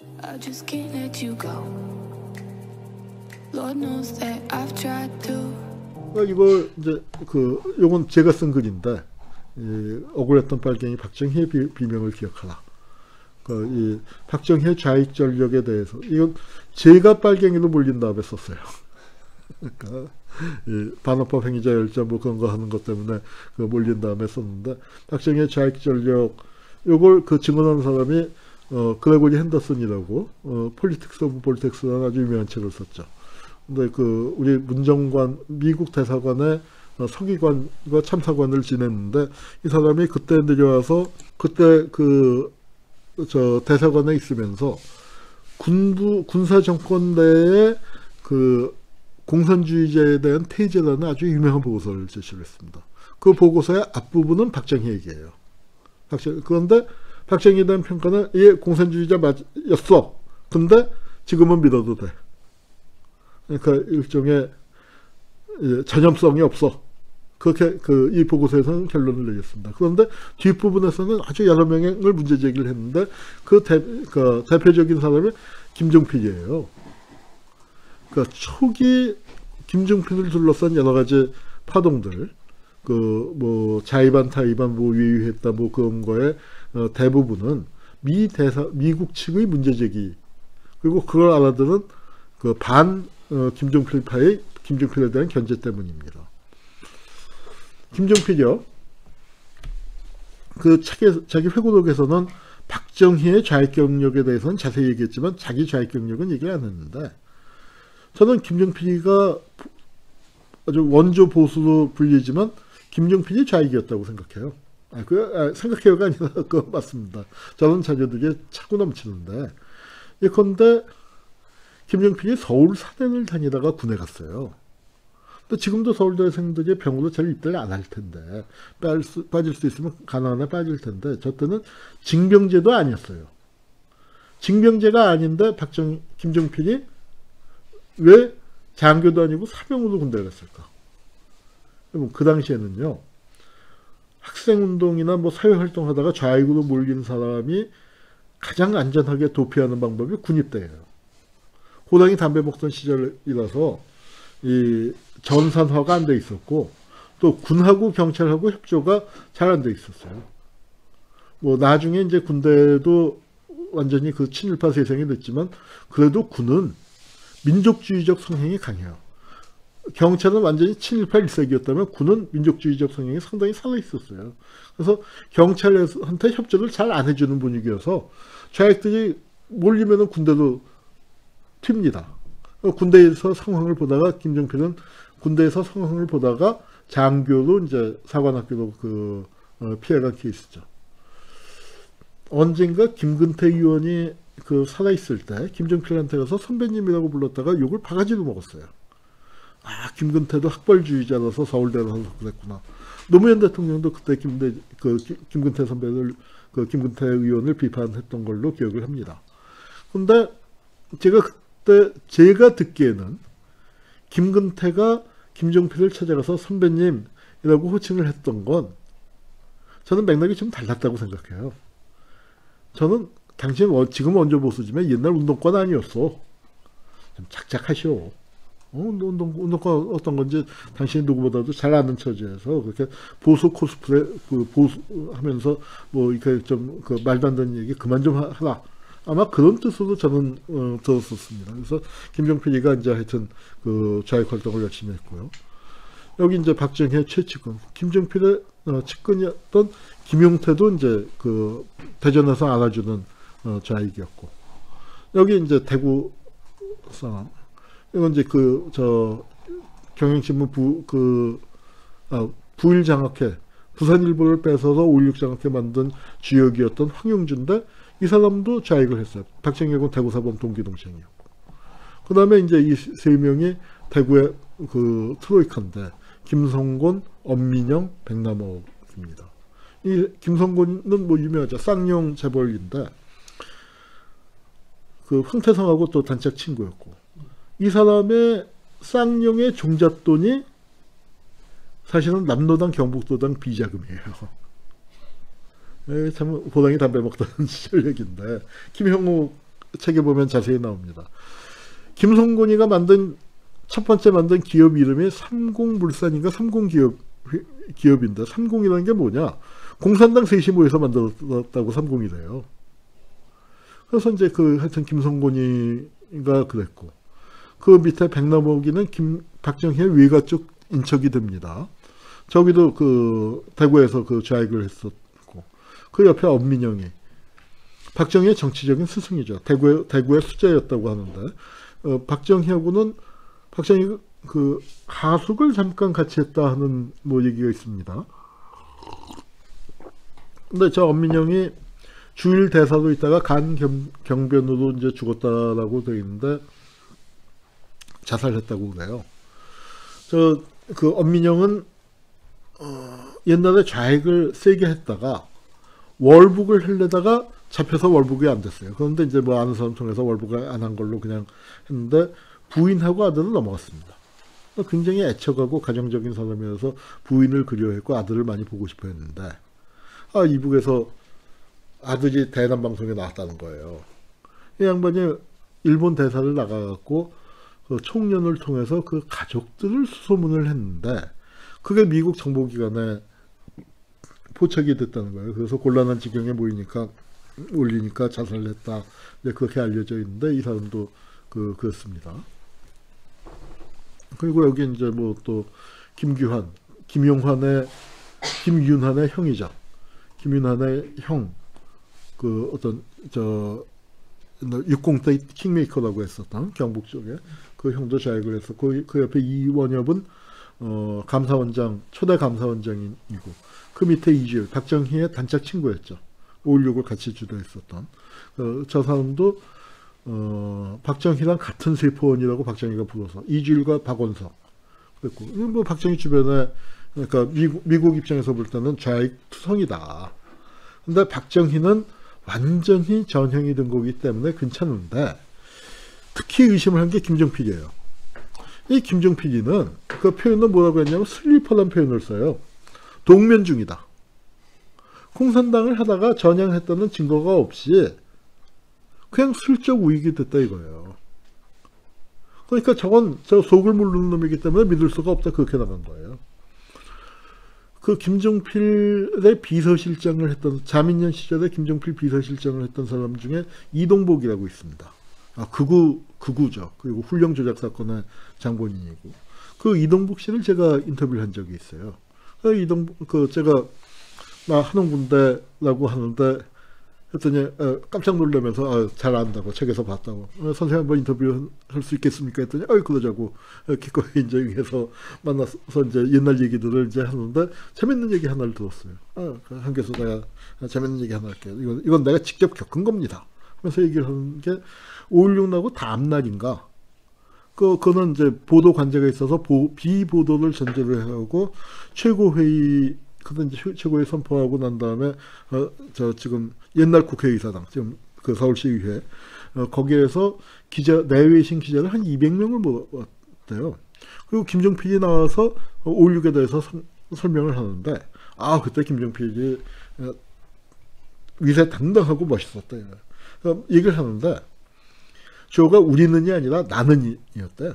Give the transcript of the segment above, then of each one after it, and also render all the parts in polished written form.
I just can't let you go. Lord knows that I've tried to. 이걸 이제 요건 제가 쓴 글인데, 억울했던 빨갱이 박정희의 비명을 기억하라. 이 박정희의 좌익 전력에 대해서 이건 제가 빨갱이로 몰린 다음에 썼어요. 그러니까 이 반어법 행위자 열자 뭐 그런 거 하는 것 때문에 몰린 다음에 썼는데, 박정희의 좌익 전력 요걸 증언하는 사람이 그레고리 핸더슨이라고 폴리틱스 오브 볼텍스라는 아주 유명한 책을 썼죠. 근데 우리 문정관 미국 대사관의 서기관과 참사관을 지냈는데, 이 사람이 그때 내려와서 그때 대사관에 있으면서 군사 정권 내에 공산주의자에 대한 태제라는 아주 유명한 보고서를 제시를 했습니다. 그 보고서의 앞부분은 박정희 얘기예요. 그런데 박정희에 대한 평가는 얘 공산주의자 맞였어. 근데 지금은 믿어도 돼. 그러니까 일종의 전염성이 없어. 그렇게 이 보고서에서는 결론을 내렸습니다. 그런데 뒷부분에서는 아주 여러 명을 문제 제기를 했는데, 대표적인 사람이 김종필이에요. 그러니까 초기 김종필을 둘러싼 여러 가지 파동들, 자의반 타의반 유유했다 그런 거에 대부분은 미국 측의 문제 제기, 그리고 그걸 알아들은 김종필파의 김종필에 대한 견제 때문입니다. 김종필이요, 자기 회고록에서는 박정희의 좌익 경력에 대해서는 자세히 얘기했지만 자기 좌익 경력은 얘기 안 했는데, 저는 김종필이가 아주 원조 보수로 불리지만 김종필이 좌익이었다고 생각해요. 생각해요가 아니라 그건 맞습니다. 저는 자녀들이 차고 넘치는데, 예컨대 김종필이 서울 사대를 다니다가 군에 갔어요. 또 지금도 서울대생들이 병으로 잘 입대를 안 할 텐데, 빠질 수 있으면 가난에 빠질 텐데, 저 때는 징병제도 아니었어요. 징병제가 아닌데 김종필이 왜 장교도 아니고 사병으로 군대에 갔을까? 그 당시에는요, 학생운동이나 사회활동 하다가 좌익으로 몰리는 사람이 가장 안전하게 도피하는 방법이 군입대예요. 호당이 담배 먹던 시절이라서 이 전산화가 안 돼 있었고, 또 군하고 경찰하고 협조가 잘 안 돼 있었어요. 나중에 이제 군대도 완전히 친일파 세상이 됐지만, 그래도 군은 민족주의적 성향이 강해요. 경찰은 완전히 친일파 일색이었다면 군은 민족주의적 성향이 상당히 살아있었어요. 그래서 경찰한테 협조를 잘 안 해주는 분위기여서 좌익들이 몰리면 군대도 튑니다. 군대에서 상황을 보다가 김종필은 군대에서 상황을 보다가 장교로 이제 사관학교로 피해간 케이스죠. 언젠가 김근태 의원이 살아있을 때 김종필한테 가서 선배님이라고 불렀다가 욕을 바가지로 먹었어요. 김근태도 학벌주의자라서 서울대로 가서 그랬구나. 노무현 대통령도 그때 김근태 선배를, 김근태 의원을 비판했던 걸로 기억을 합니다. 근데 제가 듣기에는 김근태가 김종필을 찾아가서 선배님이라고 호칭을 했던 건, 저는 맥락이 좀 달랐다고 생각해요. 저는 당신 지금 원조 보수지만 옛날 운동권 아니었어. 좀 착착하시오. 운동권 어떤 건지 당신이 누구보다도 잘 아는 처지에서 그렇게 보수 코스프레 보수 하면서 이렇게 좀 말도 안 되는 얘기 그만 좀 하라. 아마 그런 뜻으로 저는 들었었습니다. 그래서 김종필이가 이제 하여튼 좌익 활동을 열심히 했고요. 여기 이제 박정희의 최측근, 김종필의 측근이었던 김용태도 이제 대전에서 알아주는 좌익이었고, 여기 이제 대구 사람, 이건 이제 경향신문 부일 장학회, 부산일보를 뺏어서 5.16 장학회 만든 주역이었던 황용준인데, 이 사람도 좌익을 했어요. 박정희하고는 대구사범 동기동생이었고. 그 다음에 이제 이 세 명이 대구의 트로이카인데, 김성곤, 엄민영, 백남옥입니다. 이 김성곤은 유명하죠. 쌍용 재벌인데, 황태성하고 또 단짝 친구였고, 이 사람의 쌍용의 종잣돈이 사실은 남로당 경북도당 비자금이에요. 참 호당이 담배 먹던 시절 얘기인데, 김형욱 책에 보면 자세히 나옵니다. 김성곤이가 첫 번째 만든 기업 이름이 삼공물산인가 삼공기업인데, 삼공이라는 게 뭐냐? 공산당 셋이 모여서 만들었다고 삼공이래요. 그래서 이제 하여튼 김성곤이가 그랬고, 그 밑에 백남옥이는 박정희의 외가 쪽 인척이 됩니다. 저기도 대구에서 좌익을 했었고, 그 옆에 엄민영이 박정희의 정치적인 스승이죠. 대구의 수재였다고 하는데, 박정희 하숙을 잠깐 같이 했다 하는 얘기가 있습니다. 근데 저 엄민영이 주일 대사로 있다가 경변으로 이제 죽었다라고 되어 있는데, 자살했다고 그래요. 엄민영은 옛날에 좌익을 세게 했다가 월북을 하려다가 잡혀서 월북이 안 됐어요. 그런데 이제 아는 사람 통해서 월북을 안 한 걸로 그냥 했는데, 부인하고 아들은 넘어갔습니다. 굉장히 애처가고 가정적인 사람이어서 부인을 그리워했고 아들을 많이 보고 싶어 했는데, 이북에서 아들이 대남 방송에 나왔다는 거예요. 이 양반이 일본 대사를 나가갖고 총련을 통해서 그 가족들을 수소문을 했는데, 그게 미국 정보기관에 포착이 됐다는 거예요. 그래서 곤란한 지경에 올리니까 자살했다. 그렇게 알려져 있는데, 이 사람도 그렇습니다. 그리고 여기 이제 또 김윤환의 형이죠. 김윤환의 형, 60대 킹메이커라고 했었던 경북 쪽에 그 형도 좌익을 했어. 그 옆에 이원엽은 초대 감사원장이고, 그 밑에 이주일, 박정희의 단짝 친구였죠. 5.16을 같이 주도했었던 저 사람도 박정희랑 같은 세포원이라고 박정희가 불러서 이주일과 박원석 그랬고, 박정희 주변에, 그러니까 미국 입장에서 볼 때는 좌익 투성이다. 근데 박정희는 완전히 전형이 된 거기 때문에 괜찮은데, 특히 의심을 한 게 김정필이에요. 이 김정필이는 그 표현은 뭐라고 했냐면 슬리퍼라는 표현을 써요. 동면 중이다. 공산당을 하다가 전향했다는 증거가 없이 그냥 슬쩍 우익이 됐다 이거예요. 그러니까 저 속을 모르는 놈이기 때문에 믿을 수가 없다, 그렇게 나간 거예요. 김종필의 비서실장을 했던, 자민련 시절에 김종필 비서실장을 했던 사람 중에 이동복이라고 있습니다. 극우죠. 그리고 훈령 조작 사건의 장본인이고, 그 이동복 씨를 제가 인터뷰를 한 적이 있어요. 제가 나 한원군대라고 하는데, 했더니 깜짝 놀라면서 잘 안다고, 책에서 봤다고, 선생님 한번 인터뷰 할 수 있겠습니까 했더니 그러자고 기꺼이 이제 해서 만나서 이제 옛날 얘기들을 이제 하는데, 재밌는 얘기 하나를 들었어요. 한계서 내가 재밌는 얘기 하나 할게요. 이건 내가 직접 겪은 겁니다. 그래서 얘기를 하는 게 5.16 나고 다음 날인가, 그거는 이제 보도 관제가 있어서 비보도를 전제로 하고 최고회의, 그다음 이제 최고회 선포하고 난 다음에 지금 옛날 국회의사당, 지금 서울시의회, 거기에서 내외신 기자를 한 200명을 모았대요. 그리고 김종필이 나와서 5.16에 대해서 설명을 하는데, 그때 김종필이 위세당당하고 멋있었다 얘기를 하는데, 주어가 우리는이 아니라 나는이었대요.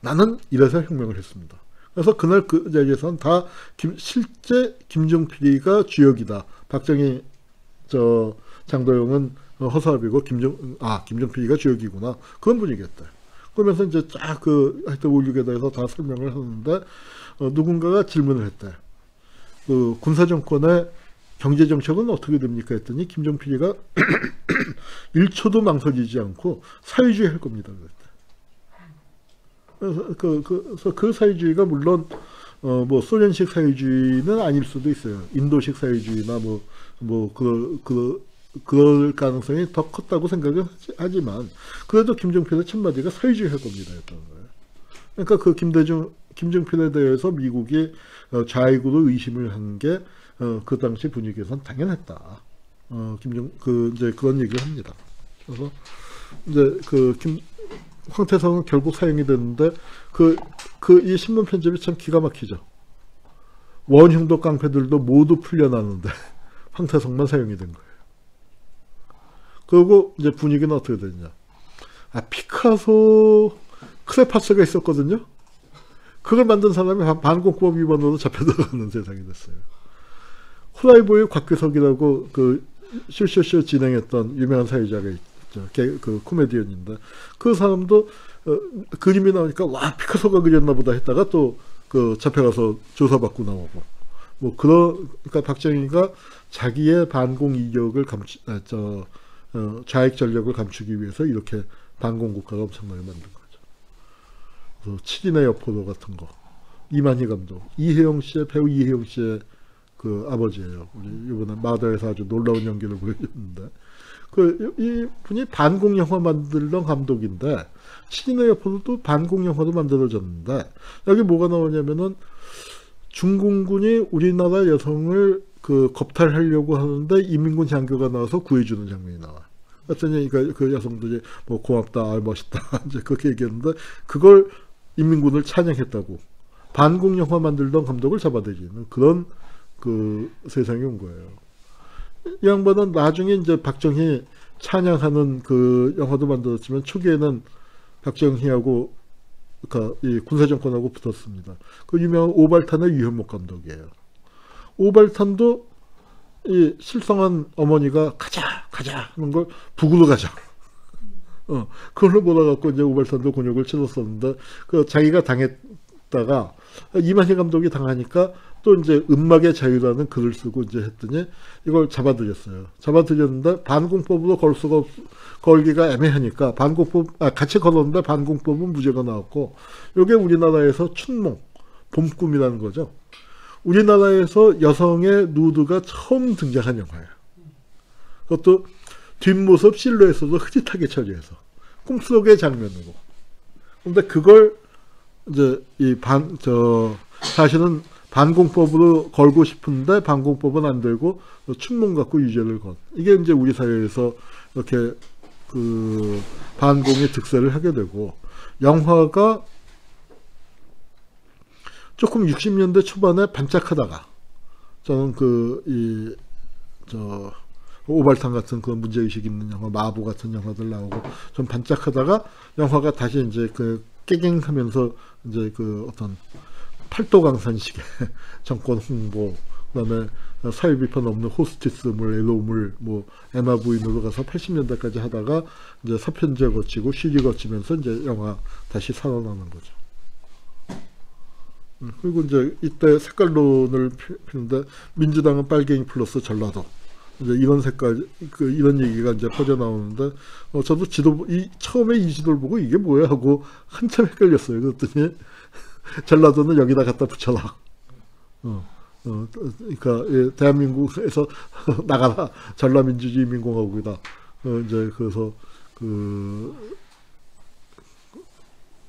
나는 이래서 혁명을 했습니다. 그래서 그날 그 자리에서는 다 실제 김종필이가 주역이다. 박정희, 장도영은 허수아비고 김종필이가 주역이구나. 그런 분위기였다. 그러면서 이제 쫙 하여튼 5.16에 대해서 다 설명을 하는데, 누군가가 질문을 했대. 군사정권의 경제정책은 어떻게 됩니까? 했더니 김종필이가 1초도 망설이지 않고 사회주의 할 겁니다. 그래서 그 사회주의가 물론 소련식 사회주의는 아닐 수도 있어요. 인도식 사회주의나 그럴 가능성이 더 컸다고 생각을 하지만, 그래도 김종필의 첫마디가 사회주의 할 겁니다 였다는 거예요. 그러니까 김종필에 대해서 미국이 좌익으로 의심을 한 게 그 당시 분위기에선 당연했다. 이제 그런 얘기를 합니다. 그래서 이제 황태성은 결국 사형이 됐는데, 이 신문 편집이 참 기가 막히죠. 원흉도 깡패들도 모두 풀려나는데 황태성만 사형이 된 거예요. 그리고 이제 분위기는 어떻게 되냐. 피카소 크레파스가 있었거든요. 그걸 만든 사람이 반공법 위반으로 잡혀 들어가는 세상이 됐어요. 후라이보이 곽규석이라고 그 쇼쇼쇼 진행했던 유명한 사회자가 있죠. 그 코미디언인데 그 사람도 그림이 나오니까 와 피카소가 그렸나 보다 했다가 또 그 잡혀가서 조사받고 나오고 뭐 그러니까 박정희가 자기의 반공 이격을 좌익 전력을 감추기 위해서 이렇게 반공 국가가 엄청나게 만든 거죠. 그래서 7인의 여포도 같은 거 이만희 감독 이혜영 씨의 배우 이혜영 씨의 그 아버지예요. 우리 이번에 마더에서 아주 놀라운 연기를 보여줬는데 이 분이 반공 영화 만들던 감독인데 7인의 여포도 또 반공 영화도 만들어졌는데 여기 뭐가 나오냐면은 중공군이 우리나라 여성을 그 겁탈하려고 하는데 이민군 장교가 나와서 구해주는 장면이 나와. 그랬더니 그 여성들이 뭐 고맙다, 멋있다 이제 그렇게 얘기했는데 그걸 인민군을 찬양했다고 반공 영화 만들던 감독을 잡아들이는 그런 그 세상이 온 거예요. 이 양반은 나중에 이제 박정희 찬양하는 그 영화도 만들었지만 초기에는 박정희하고 그러니까 이 군사정권하고 붙었습니다. 그 유명한 오발탄의 유현목 감독이에요. 오발탄도 이 실성한 어머니가 가자 하는 걸 북으로 가자. 그걸로 몰아갖고 이제 오발탄도 곤욕을 치렀었는데 그 자기가 당했다가 이만희 감독이 당하니까 또 이제 음악의 자유라는 글을 쓰고 이제 했더니 이걸 잡아들였어요. 잡아들였는데 반공법으로 걸기가 애매하니까 같이 걸었는데 반공법은 무죄가 나왔고 이게 우리나라에서 춘몽, 봄꿈이라는 거죠. 우리나라에서 여성의 누드가 처음 등장한 영화예요. 그것도 뒷모습 실루엣으로 흐릿하게 처리해서 꿈속의 장면으로. 근데 그걸 이제 사실은 반공법으로 걸고 싶은데 반공법은 안 되고 춘몽 갖고 유죄를 건. 이게 이제 우리 사회에서 이렇게 그 반공의 득세를 하게 되고 영화가 조금 60년대 초반에 반짝하다가 저는 오발탄 같은 그 문제의식 있는 영화, 마부 같은 영화들 나오고 좀 반짝하다가 영화가 다시 이제 그 깨갱하면서 이제 그 어떤 팔도강산식의 정권 홍보, 그다음에 사회 비판 없는 호스티스물, 에로물, 뭐 에마 부인으로 가서 80년대까지 하다가 이제 서편제 거치고 시리 거치면서 이제 영화 다시 살아나는 거죠. 그리고 이제 이때 색깔론을 피는데 민주당은 빨갱이 플러스 전라도 이제 이런 색깔 이런 얘기가 이제 퍼져 나오는데 저도 처음에 이 지도를 보고 이게 뭐야 하고 한참 헷갈렸어요. 그랬더니 전라도는 여기다 갖다 붙여라. 그러니까 대한민국에서 나가라 전라민주주의인민공화국이다. 이제 그래서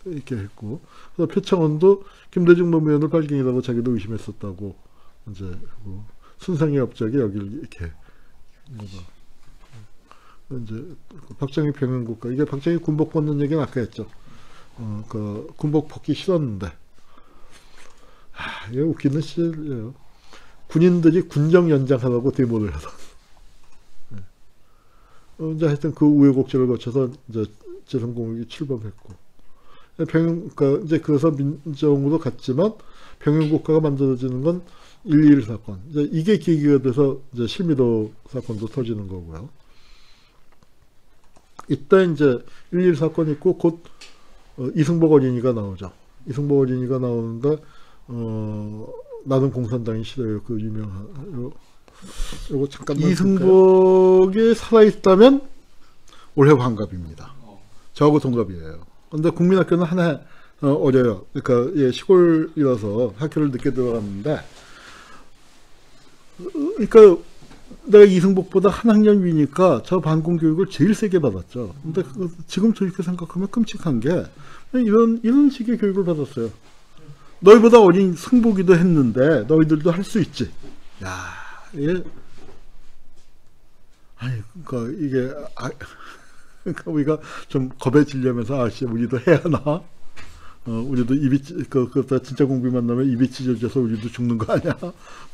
이렇게 했고, 그래서 표창원도 김대중 노무현을 빨갱이라고 자기도 의심했었다고 이제 순상의 업적이 여기를 이렇게 이제 박정희 병행국가 이게 박정희 군복 벗는 얘기는 아까 했죠. 그 군복 벗기 싫었는데 이게 웃기는 시절이에요. 군인들이 군정 연장하라고 데모를 하던. 이제 하여튼 그 우여곡절을 거쳐서 이제 재선공격이 출범했고. 그러니까 이제 그래서 민정으로 갔지만 병행국가가 만들어지는 건 1.21 사건. 이게 계기가 돼서 이제 실미도 사건도 터지는 거고요. 이때 이제 1.21 사건이 있고 곧 이승복 어린이가 나오죠. 이승복 어린이가 나오는데 나는 공산당이 싫어요. 그 유명한 요거 잠깐만. 이승복이 살아있다면 올해 환갑입니다. 저하고 동갑이에요. 근데 국민학교는 한 해 어려요. 그러니까 시골이라서 학교를 늦게 들어갔는데, 그러니까 내가 이승복보다 한 학년 위니까 저 반공 교육을 제일 세게 받았죠. 근데 지금 저렇게 생각하면 끔찍한 게 이런 식의 교육을 받았어요. 너희보다 어린 승복이도 했는데 너희들도 할 수 있지. 야, 그러니까 이게. 그러니까 우리가 좀 겁에 질려면서 우리도 해야 하나? 우리도 그다 진짜 공비 만나면 입이 찢어져서 우리도 죽는 거 아니야?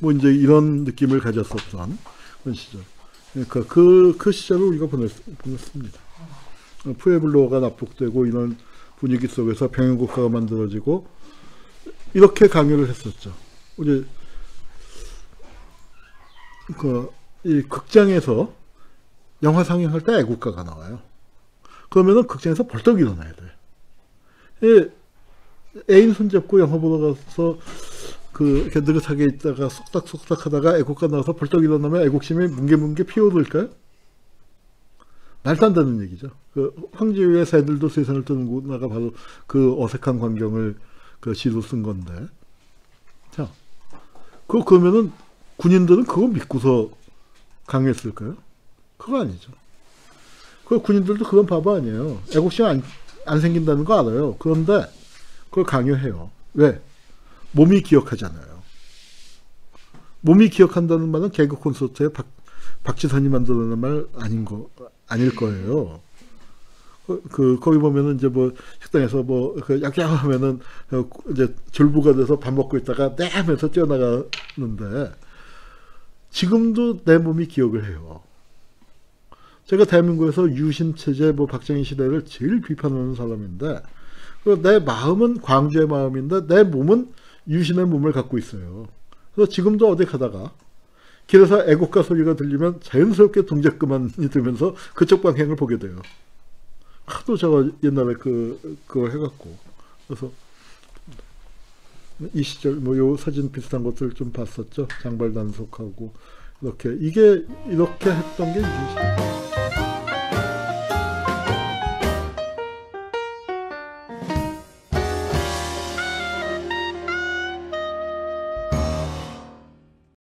뭐 이제 이런 느낌을 가졌었던 그런 시절. 그러니까 그 시절을 우리가 보냈습니다. 푸에블로가 납북되고 이런 분위기 속에서 병영국가가 만들어지고 이렇게 강요를 했었죠. 우리 이 극장에서 영화 상영할 때 애국가가 나와요. 그러면은 극장에서 벌떡 일어나야 돼. 애인 손잡고 영화 보러 가서 이렇게 느긋하게 있다가 쏙닥쏙닥 하다가 애국가 나와서 벌떡 일어나면 애국심이 뭉게뭉게 피어오를까요? 말도 안 되는 얘기죠. 황제의 새들도 세상을 뜨는구나가 바로 그 어색한 광경을 시로 쓴 건데. 자, 그러면은 군인들은 그거 믿고서 강요했을까요? 그거 아니죠. 군인들도 그건 바보 아니에요. 애국심 안 생긴다는 거 알아요. 그런데 그걸 강요해요. 왜? 몸이 기억하잖아요. 몸이 기억한다는 말은 개그 콘서트에 박지선이 만들어낸 말 아닐 거예요. 거기 보면은 이제 뭐 식당에서 약약 하면은 이제 졸부가 돼서 밥 먹고 있다가 네 하면서 뛰어나가는데 지금도 내 몸이 기억을 해요. 제가 대한민국에서 유신체제 박정희 시대를 제일 비판하는 사람인데 내 마음은 광주의 마음인데 내 몸은 유신의 몸을 갖고 있어요. 그래서 지금도 어디 가다가 길에서 애국가 소리가 들리면 자연스럽게 동작그만이 들면서 그쪽 방향을 보게 돼요. 하도 제가 옛날에 그거 해갖고 그래서 이 시절 요 사진 비슷한 것들 좀 봤었죠. 장발단속하고 이렇게 이게 이렇게 했던 게 이게